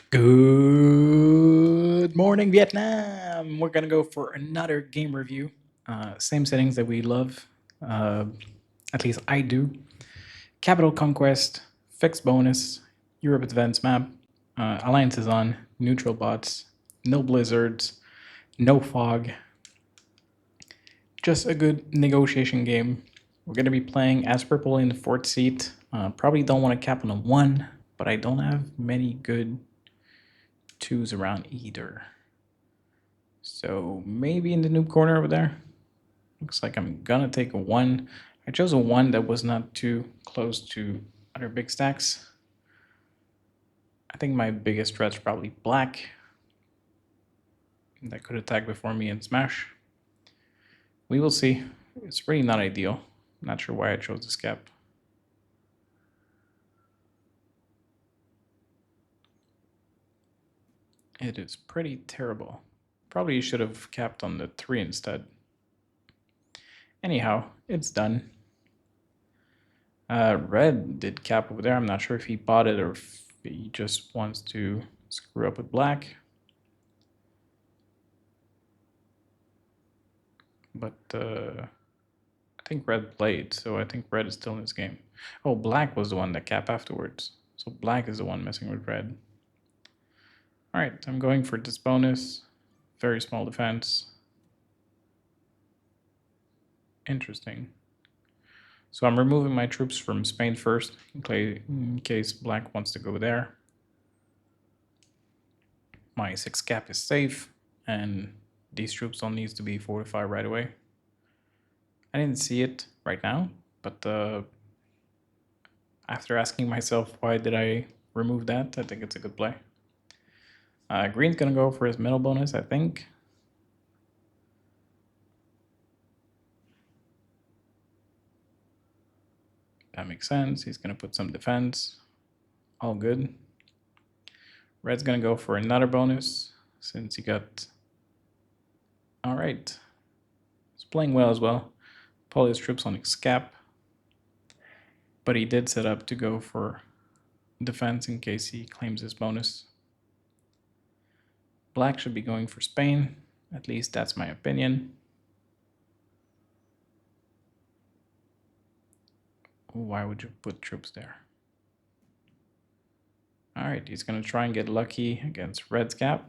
Good morning, Vietnam. We're gonna go for another game review. Same settings that we love. Uh, at least I do. Capital Conquest, fixed bonus, Europe Advance map, alliances on, neutral bots, no blizzards, no fog. Just a good negotiation game. We're gonna be playing as purple in the fourth seat. Probably don't want to cap on a one, but I don't have many good twos around either. So maybe in the noob corner over there. Looks like I'm gonna take a one. I chose a one that was not too close to other big stacks. I think my biggest threat's probably black. That could attack before me and smash. We will see. It's really not ideal. Not sure why I chose this cap. It is pretty terrible. Probably should have capped on the 3 instead. Anyhow, it's done. Red did cap over there. I'm not sure if he bought it or if he just wants to screw up with black. But I think red played, so I think red is still in this game. Oh, black was the one that capped afterwards. So black is the one messing with red. All right, I'm going for this bonus. Very small defense. Interesting. So I'm removing my troops from Spain first, in case black wants to go there. My 6 cap is safe, and these troops don't need to be fortified right away. I didn't see it right now, but after asking myself why did I remove that, I think it's a good play. Green's gonna go for his middle bonus, I think. That makes sense. He's gonna put some defense. All good. Red's gonna go for another bonus since he got. All right. He's playing well as well. Pull his troops on his cap, but he did set up to go for defense in case he claims his bonus. Black should be going for Spain. At least that's my opinion. Why would you put troops there? All right, he's going to try and get lucky against Red's cap.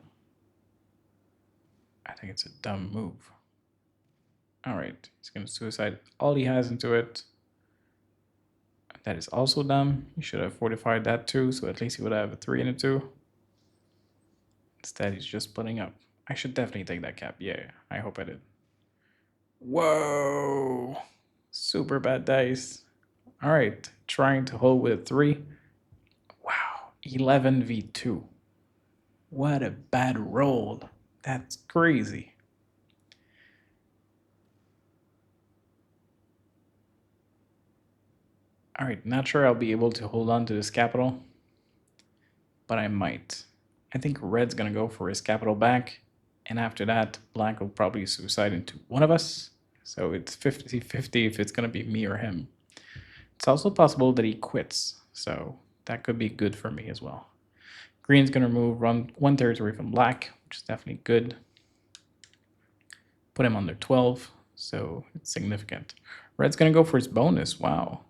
I think it's a dumb move. All right, he's going to suicide all he has into it. That is also dumb. He should have fortified that too, so at least he would have a 3 and a 2. Instead, he's just splitting up. I should definitely take that cap. Yeah, I hope I did. Whoa! Super bad dice. All right, trying to hold with a 3. Wow, 11v2. What a bad roll. That's crazy. All right, not sure I'll be able to hold on to this capital, but I might. I think red's gonna go for his capital back, and after that, black will probably suicide into one of us. So it's 50-50 if it's gonna be me or him. It's also possible that he quits, so that could be good for me as well. Green's gonna remove one territory from black, which is definitely good. Put him under 12, so it's significant. Red's gonna go for his bonus, wow.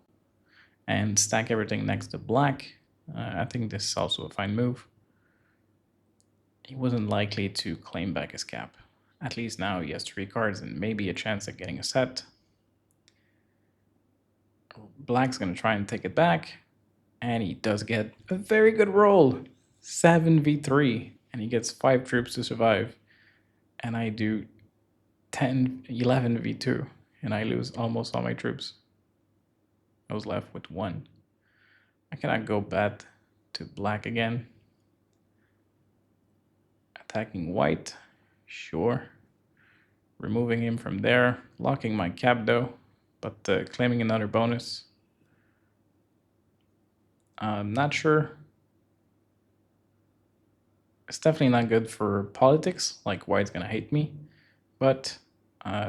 And stack everything next to black. I think this is also a fine move. He wasn't likely to claim back his cap. At least now he has 3 cards and maybe a chance at getting a set. Black's gonna try and take it back, and he does get a very good roll. 7v3, and he gets 5 troops to survive. And I do 11v2, and I lose almost all my troops. I was left with 1. I cannot go bad to black again. Attacking white, sure. Removing him from there, locking my cap though, but claiming another bonus. I'm not sure. It's definitely not good for politics, like white's gonna hate me, but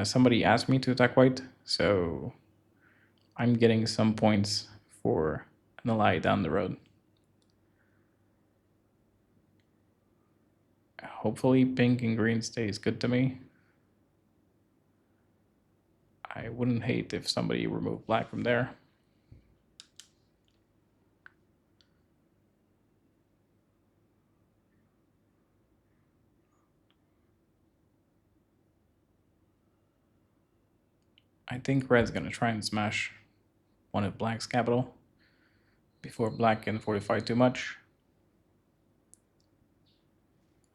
somebody asked me to attack white, so I'm getting some points for an ally down the road. Hopefully pink and green stays good to me. I wouldn't hate if somebody removed black from there. I think red's gonna try and smash one of black's capital before black can fortify too much.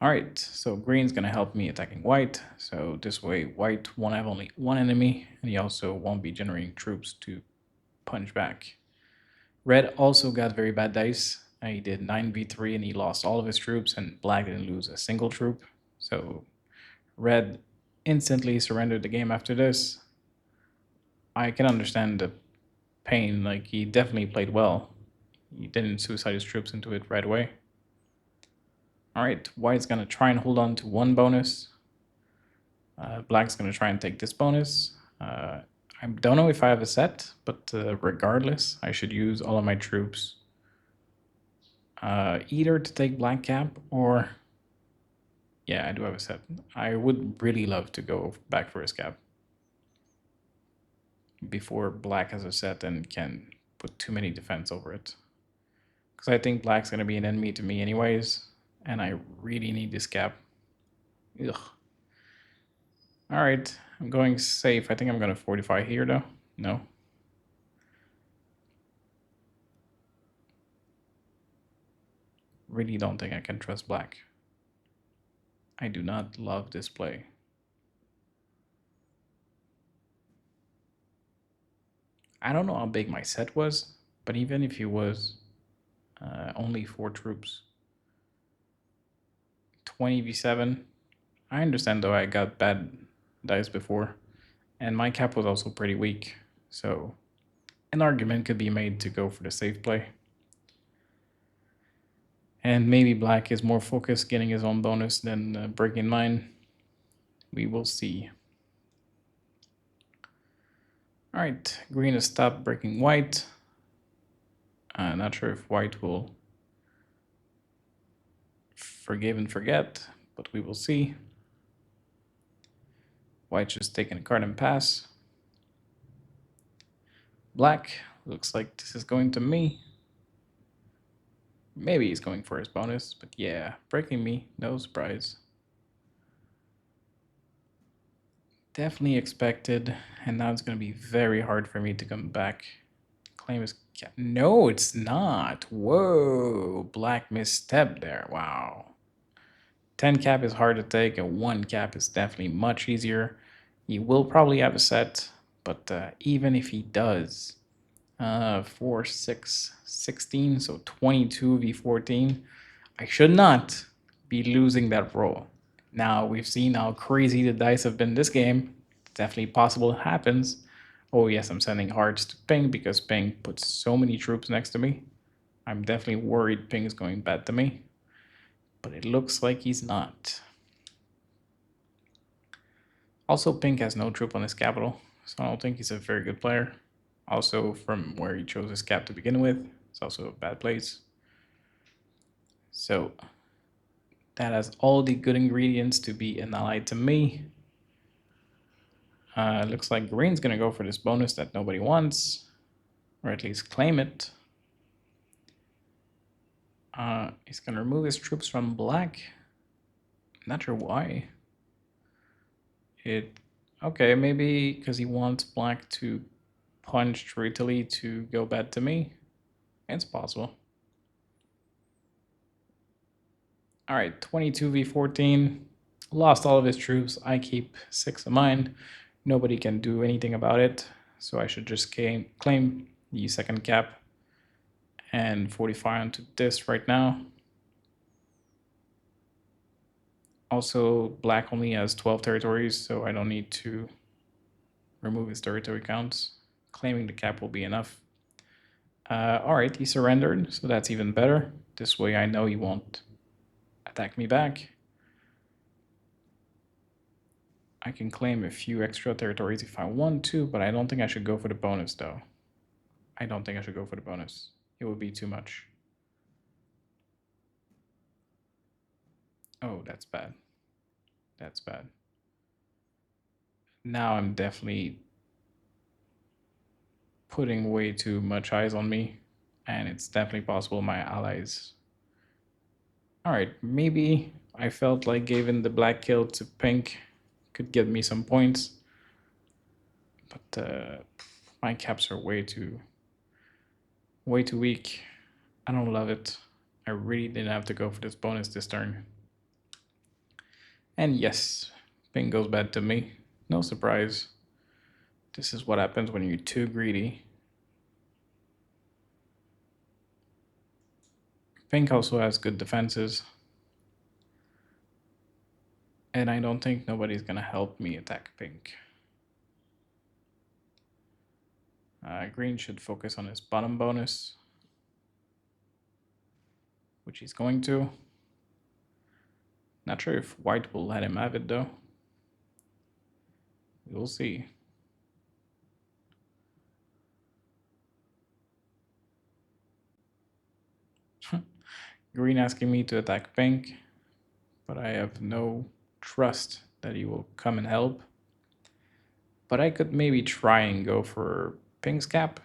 All right, so green's gonna help me attacking white. So this way white won't have only one enemy, and he also won't be generating troops to punch back. Red also got very bad dice. He did 9v3 and he lost all of his troops, and black didn't lose a single troop. So red instantly surrendered the game after this. I can understand the pain, like he definitely played well. He didn't suicide his troops into it right away. Alright, white's gonna try and hold on to one bonus. Black's gonna try and take this bonus. I don't know if I have a set, but regardless, I should use all of my troops either to take black cap or... Yeah, I do have a set. I would really love to go back for his cap before black has a set and can put too many defense over it. Because I think black's going to be an enemy to me anyways, and I really need this cap. Ugh. Alright, I'm going safe. I think I'm going to fortify here though. No. Really don't think I can trust black. I do not love this play. I don't know how big my set was, but even if it was only 4 troops, 20v7, I understand though I got bad dice before, and my cap was also pretty weak, so an argument could be made to go for the safe play. And maybe black is more focused getting his own bonus than breaking mine. We will see. Alright, green has stopped breaking white. Not sure if white will forgive and forget, but we will see. White just taking a card and pass. Black looks like this is going to me. Maybe he's going for his bonus, but yeah, breaking me, no surprise. Definitely expected, and now it's going to be very hard for me to come back. Claim his cap. No, it's not. Whoa, black misstep there. Wow. 10 cap is hard to take, and 1 cap is definitely much easier. He will probably have a set, but even if he does, 4, 6, 16, so 22 v14. I should not be losing that roll. Now, we've seen how crazy the dice have been this game. It's definitely possible it happens. Oh yes, I'm sending hearts to ping because ping puts so many troops next to me. I'm definitely worried ping is going bad to me. But it looks like he's not. Also, pink has no troop on his capital, so I don't think he's a very good player. Also, from where he chose his cap to begin with, it's also a bad place. So, that has all the good ingredients to be an ally to me. Looks like green's gonna go for this bonus that nobody wants, or at least claim it. He's gonna remove his troops from black. Not sure why. Okay, maybe because he wants black to punch through Italy to go bad to me. It's possible. All right, 22 v14. Lost all of his troops. I keep 6 of mine. Nobody can do anything about it. So I should just claim the second cap and fortify onto this right now. Also, black only has 12 territories, so I don't need to remove his territory counts. Claiming the cap will be enough. All right, he surrendered, so that's even better. This way I know he won't attack me back. I can claim a few extra territories if I want to, but I don't think I should go for the bonus though. I don't think I should go for the bonus. It would be too much. Oh, that's bad. That's bad. Now I'm definitely putting way too much eyes on me, and it's definitely possible my allies. All right, maybe I felt like giving the black kill to pink could get me some points, but my caps are way too weak. I don't love it. I really didn't have to go for this bonus this turn. And yes, pink goes bad to me. No surprise. This is what happens when you're too greedy. Pink also has good defenses. And I don't think nobody's gonna help me attack pink. Green should focus on his bottom bonus, which he's going to. Not sure if white will let him have it though. We'll see. Green asking me to attack pink, but I have no trust that he will come and help. But I could maybe try and go for pink's cap.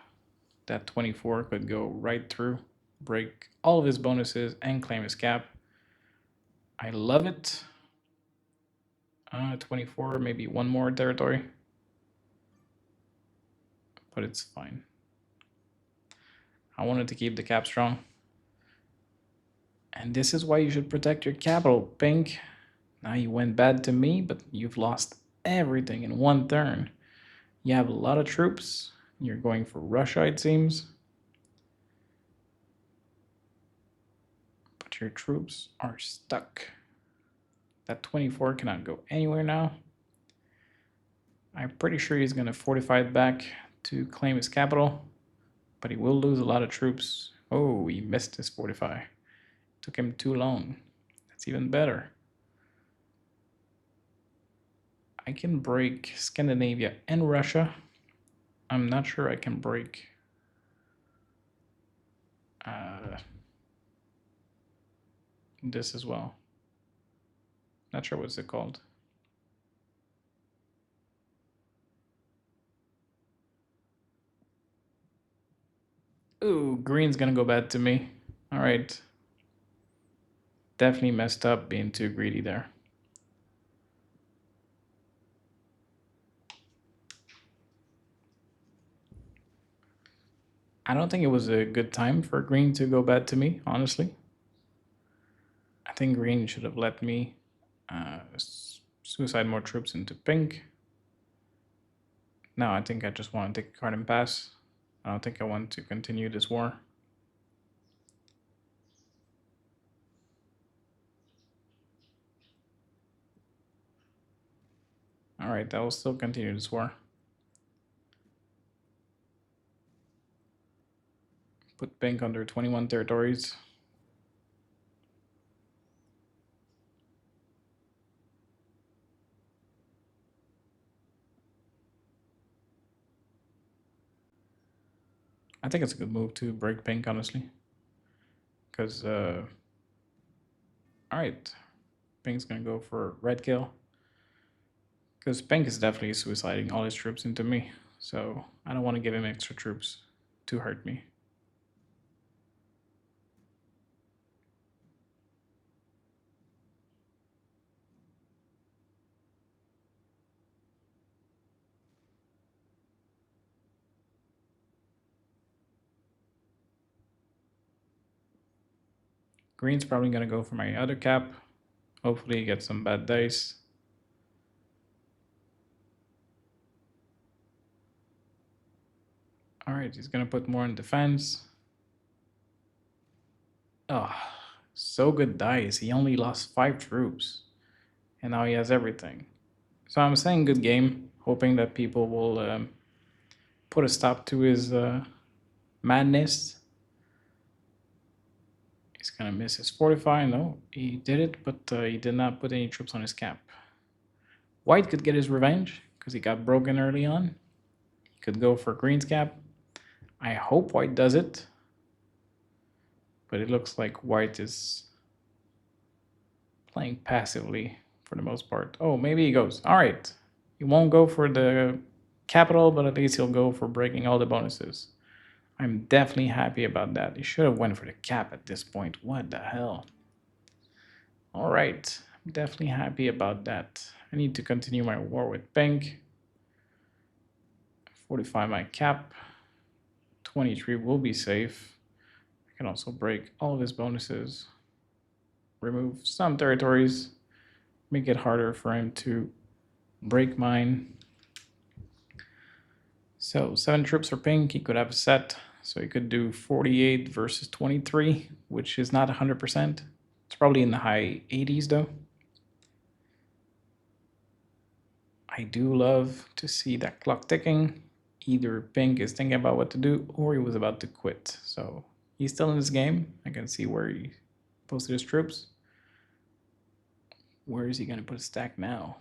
That 24 could go right through, break all of his bonuses, and claim his cap. I love it. 24, maybe one more territory. But it's fine. I wanted to keep the cap strong. And this is why you should protect your capital, pink. Now you went bad to me, but you've lost everything in one turn. You have a lot of troops. You're going for Russia, it seems. But your troops are stuck. That 24 cannot go anywhere now. I'm pretty sure he's going to fortify it back to claim his capital, but he will lose a lot of troops. Oh, he missed his fortify. Took him too long. That's even better. I can break Scandinavia and Russia. I'm not sure I can break this as well. Not sure what's it called. Ooh, green's gonna go bad to me. All right. Definitely messed up being too greedy there. I don't think it was a good time for green to go bad to me, honestly. I think green should have let me suicide more troops into pink. No, I think I just want to take a card and pass. I don't think I want to continue this war. Alright, I will still continue this war. Put pink under 21 territories. I think it's a good move to break pink, honestly. Because, alright, pink's gonna go for red kill. Because pink is definitely suiciding all his troops into me. So I don't want to give him extra troops to hurt me. Green's probably gonna go for my other cap. Hopefully get some bad dice. Alright, he's gonna put more in defense. Oh, so good dice. He only lost 5 troops. And now he has everything. So I'm saying good game, hoping that people will put a stop to his madness. He's gonna miss his fortify. No, he did it, but he did not put any troops on his cap. White could get his revenge because he got broken early on. He could go for green's cap. I hope white does it, but it looks like white is playing passively for the most part. Oh, maybe he goes. All right. He won't go for the capital, but at least he'll go for breaking all the bonuses. I'm definitely happy about that. He should have went for the cap at this point. What the hell? All right. I'm definitely happy about that. I need to continue my war with Pink. 45 my cap. 23 will be safe. I can also break all of his bonuses. Remove some territories. Make it harder for him to break mine. So 7 troops for Pink. He could have a set. So he could do 48 versus 23, which is not 100%. It's probably in the high 80s though. I do love to see that clock ticking. Either Pink is thinking about what to do or he was about to quit. So he's still in this game. I can see where he posted his troops. Where is he going to put a stack now?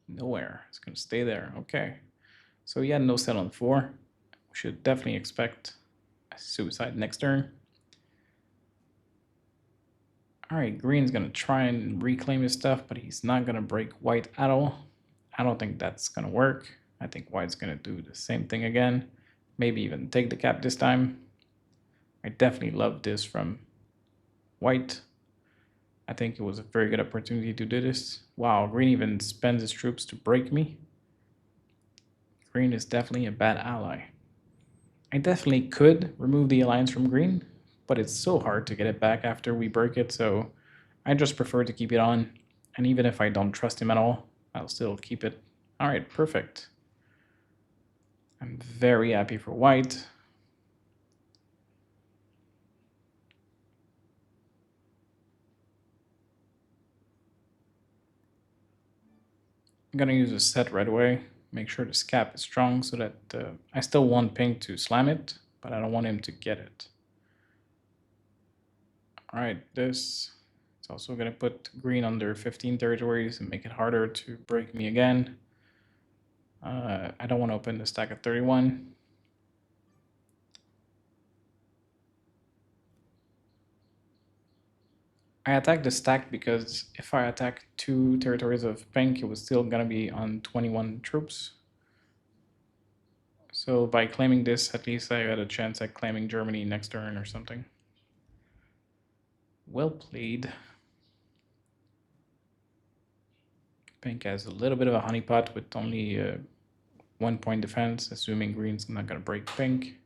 Nowhere. It's going to stay there. Okay. So he had no set on 4. We should definitely expect a suicide next turn. All right, green's going to try and reclaim his stuff, but he's not going to break white at all. I don't think that's going to work. I think white's going to do the same thing again. Maybe even take the cap this time. I definitely love this from white. I think it was a very good opportunity to do this. Wow, green even spends his troops to break me. Green is definitely a bad ally. I definitely could remove the alliance from green, but it's so hard to get it back after we break it, so I just prefer to keep it on. And even if I don't trust him at all, I'll still keep it. All right, perfect. I'm very happy for white. I'm gonna use a set right away. Make sure the cap is strong so that I still want pink to slam it, but I don't want him to get it. All right, this is also gonna put green under 15 territories and make it harder to break me again. I don't want to open the stack at 31. I attacked the stack because if I attack 2 territories of pink, it was still gonna be on 21 troops. So by claiming this, at least I had a chance at claiming Germany next turn or something. Well played. Pink has a little bit of a honeypot with only 1 point defense, assuming green's not gonna break pink.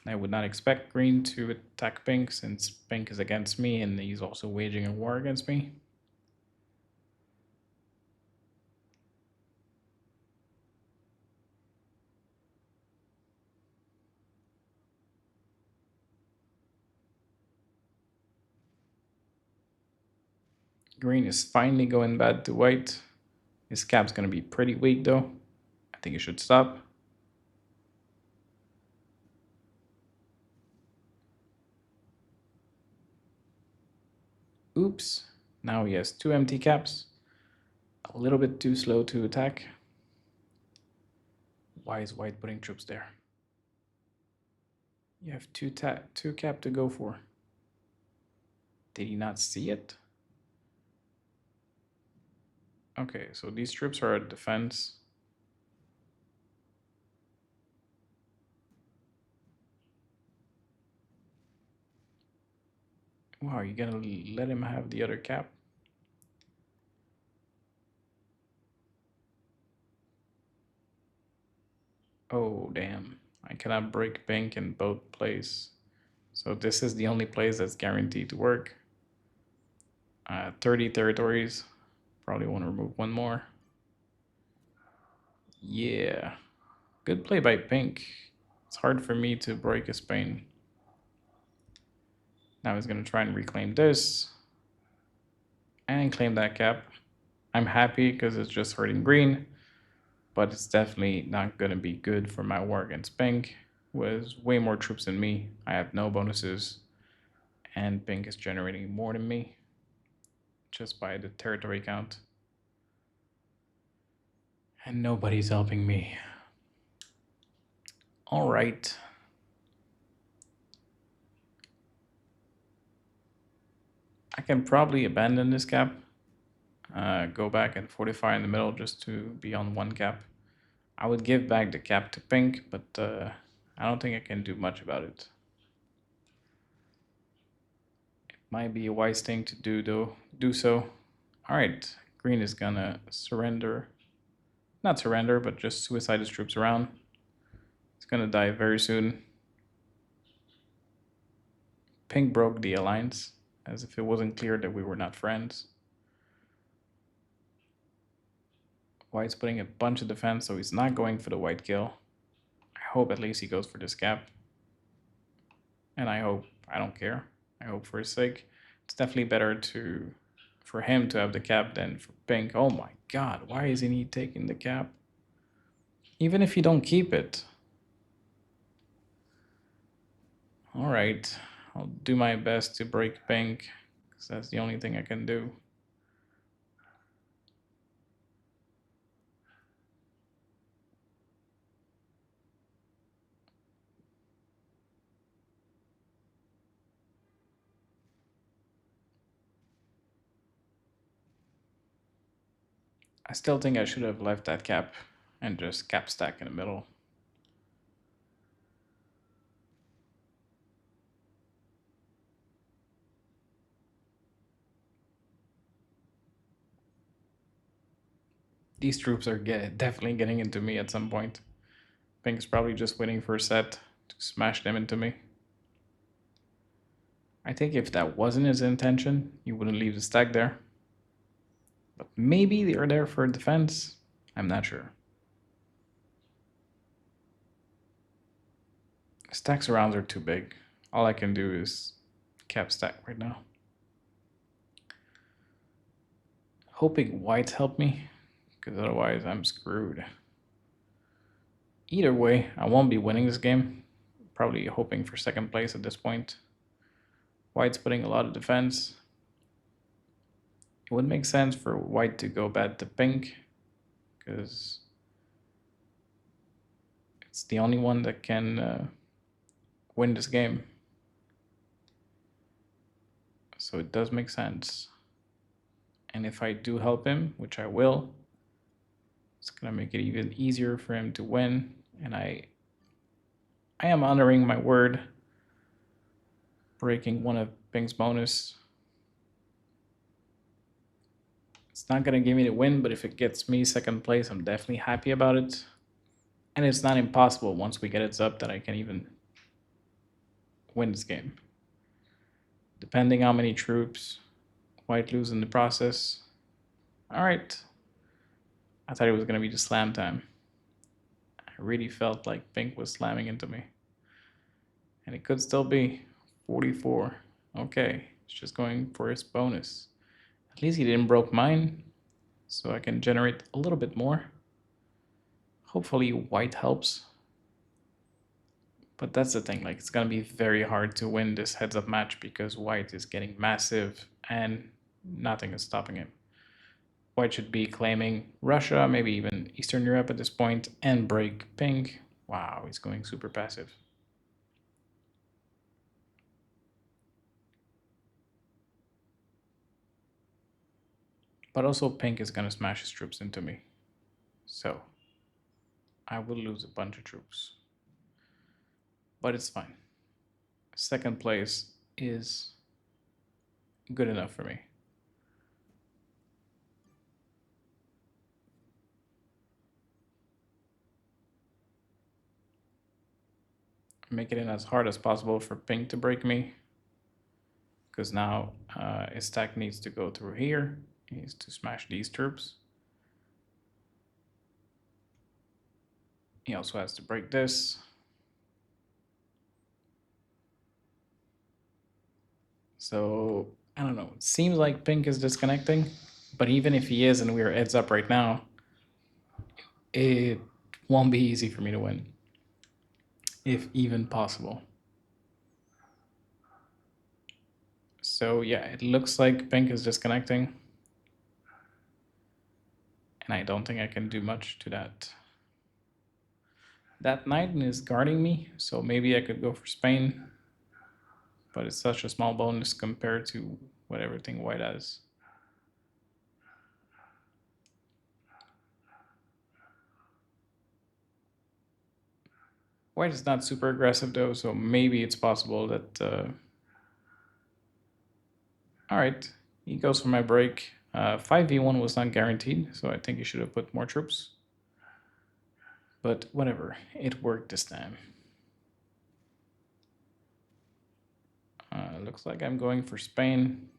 I would not expect green to attack pink since pink is against me and he's also waging a war against me. Green is finally going bad to white. His cap's gonna be pretty weak though. I think he should stop. Oops, now he has 2 empty caps. A little bit too slow to attack. Why is white putting troops there? You have 2 cap to go for. Did he not see it? Okay, so these troops are at defense. Wow, you gonna let him have the other cap? Oh, damn. I cannot break pink in both plays. So this is the only place that's guaranteed to work. 30 territories. Probably want to remove 1 more. Yeah. Good play by pink. It's hard for me to break a Spain. Now he's going to try and reclaim this. And claim that cap. I'm happy because it's just hurting green. But it's definitely not going to be good for my war against pink. With way more troops than me. I have no bonuses. And pink is generating more than me. Just by the territory count. And nobody's helping me. All right. I can probably abandon this cap, go back and fortify in the middle just to be on one cap. I would give back the cap to pink, but I don't think I can do much about it. Might be a wise thing to do though. Do so. All right, green is gonna surrender. Not surrender, but just suicide his troops around. He's gonna die very soon. Pink broke the alliance, as if it wasn't clear that we were not friends. White's putting a bunch of defense, so he's not going for the white kill. I hope at least he goes for this cap. And I hope, I don't care. I hope for his sake. It's definitely better for him to have the cap than for pink. Oh my god, why isn't he taking the cap? Even if you don't keep it. Alright, I'll do my best to break pink, because that's the only thing I can do. I still think I should have left that cap and just cap stack in the middle. These troops are definitely getting into me at some point. Pink's probably just waiting for a set to smash them into me. I think if that wasn't his intention, he wouldn't leave the stack there. But maybe they're there for defense. I'm not sure. Stacks around are too big. All I can do is cap stack right now. Hoping whites help me, because otherwise I'm screwed. Either way, I won't be winning this game. Probably hoping for second place at this point. White's putting a lot of defense. It would make sense for white to go bad to pink, because it's the only one that can win this game. So it does make sense. And if I do help him, which I will, it's gonna make it even easier for him to win. And I am honoring my word, breaking one of pink's bonus. It's not gonna give me the win, but if it gets me second place, I'm definitely happy about it. And it's not impossible once we get it up that I can even win this game. Depending how many troops white lose in the process. All right. I thought it was gonna be just slam time. I really felt like pink was slamming into me. And it could still be 44. Okay, it's just going for his bonus. At least he didn't broke mine, so I can generate a little bit more. Hopefully white helps. But that's the thing, like it's gonna be very hard to win this heads-up match because white is getting massive and nothing is stopping him. White should be claiming Russia, maybe even Eastern Europe at this point, and break pink. Wow, he's going super passive. But also pink is gonna smash his troops into me. So I will lose a bunch of troops. But it's fine. Second place is good enough for me. Make it as hard as possible for pink to break me, because now his stack needs to go through here. He needs to smash these troops. He also has to break this. So I don't know. It seems like pink is disconnecting, but even if he is and we're heads up right now, it won't be easy for me to win, if even possible. So yeah, it looks like pink is disconnecting. And I don't think I can do much to that. That knight is guarding me, so maybe I could go for Spain. But it's such a small bonus compared to what everything white has. White is not super aggressive though, so maybe it's possible that... Alright, he goes for my break. 5v1 was not guaranteed, so I think he should have put more troops. But whatever, it worked this time. Looks like I'm going for Spain.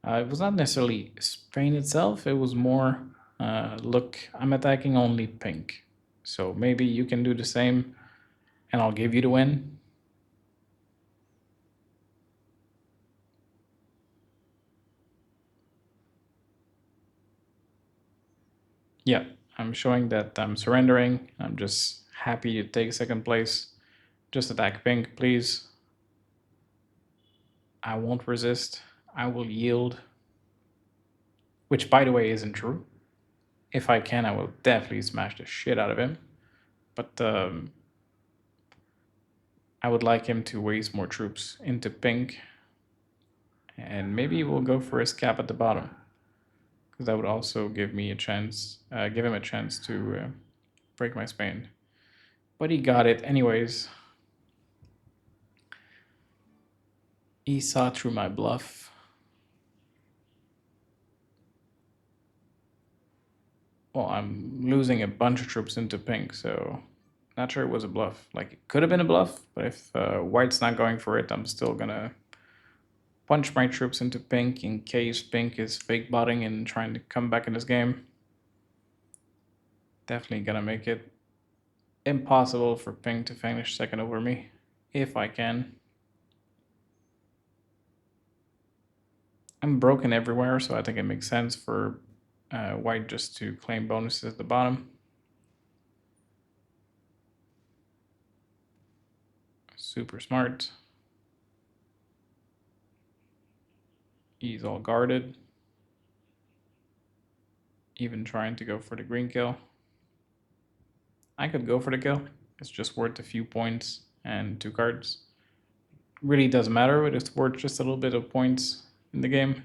It was not necessarily Spain itself, it was more, look, I'm attacking only pink. So maybe you can do the same and I'll give you the win. Yeah, I'm showing that I'm surrendering. I'm just happy to take second place. Just attack pink, please. I won't resist. I will yield. Which, by the way, isn't true. If I can, I will definitely smash the shit out of him. But I would like him to waste more troops into pink. And maybe we'll go for his cap at the bottom. Because that would also give me a chance, give him a chance to break my Spain. But he got it anyways. He saw through my bluff. Well, I'm losing a bunch of troops into pink, so not sure it was a bluff. Like, it could have been a bluff, but if white's not going for it, I'm still gonna punch my troops into pink in case pink is fake botting and trying to come back in this game. Definitely gonna make it impossible for pink to finish second over me, if I can. I'm broken everywhere, so I think it makes sense for white just to claim bonuses at the bottom. Super smart. He's all guarded. Even trying to go for the green kill. I could go for the kill. It's just worth a few points and 2 cards. Really doesn't matter, but it's worth just a little bit of points in the game.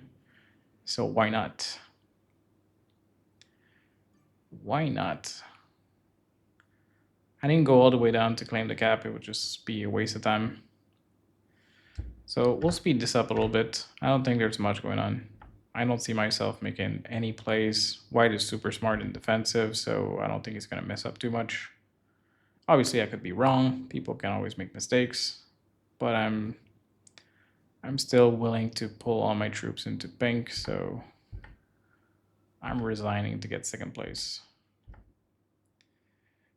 So why not? Why not? I didn't go all the way down to claim the cap. It would just be a waste of time. So we'll speed this up a little bit. I don't think there's much going on. I don't see myself making any plays. White is super smart and defensive, so I don't think he's going to mess up too much. Obviously, I could be wrong. People can always make mistakes. But I'm still willing to pull all my troops into pink, so I'm resigning to get second place.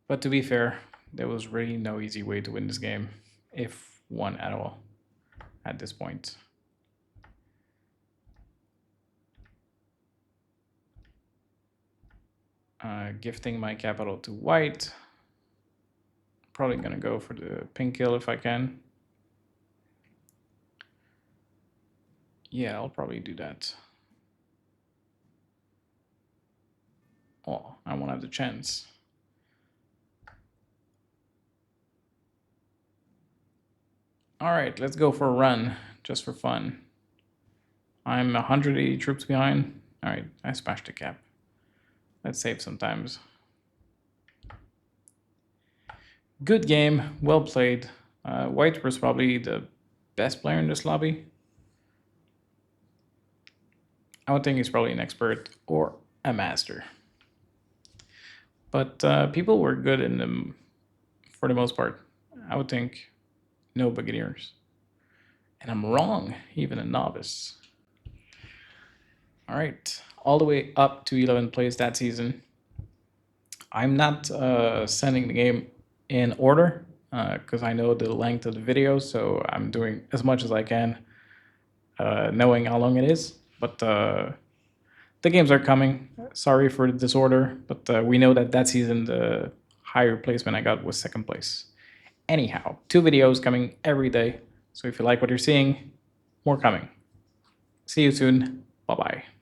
But to be fair, there was really no easy way to win this game, if one at all, at this point. Gifting my capital to white. Probably gonna go for the pink kill if I can. Yeah, I'll probably do that. Oh, I won't have the chance. All right, let's go for a run, just for fun. I'm 180 troops behind. All right, I smashed the cap. Let's save sometimes. Good game, well played. White was probably the best player in this lobby. I would think he's probably an expert or a master. But people were good in them for the most part. I would think no beginners. And I'm wrong, even a novice. All right, all the way up to 11 plays that season. I'm not sending the game in order because I know the length of the video, so I'm doing as much as I can, knowing how long it is. But the games are coming. Sorry for the disorder, but we know that season the higher placement I got was second place. Anyhow, 2 videos coming every day. So if you like what you're seeing, more coming. See you soon. Bye-bye.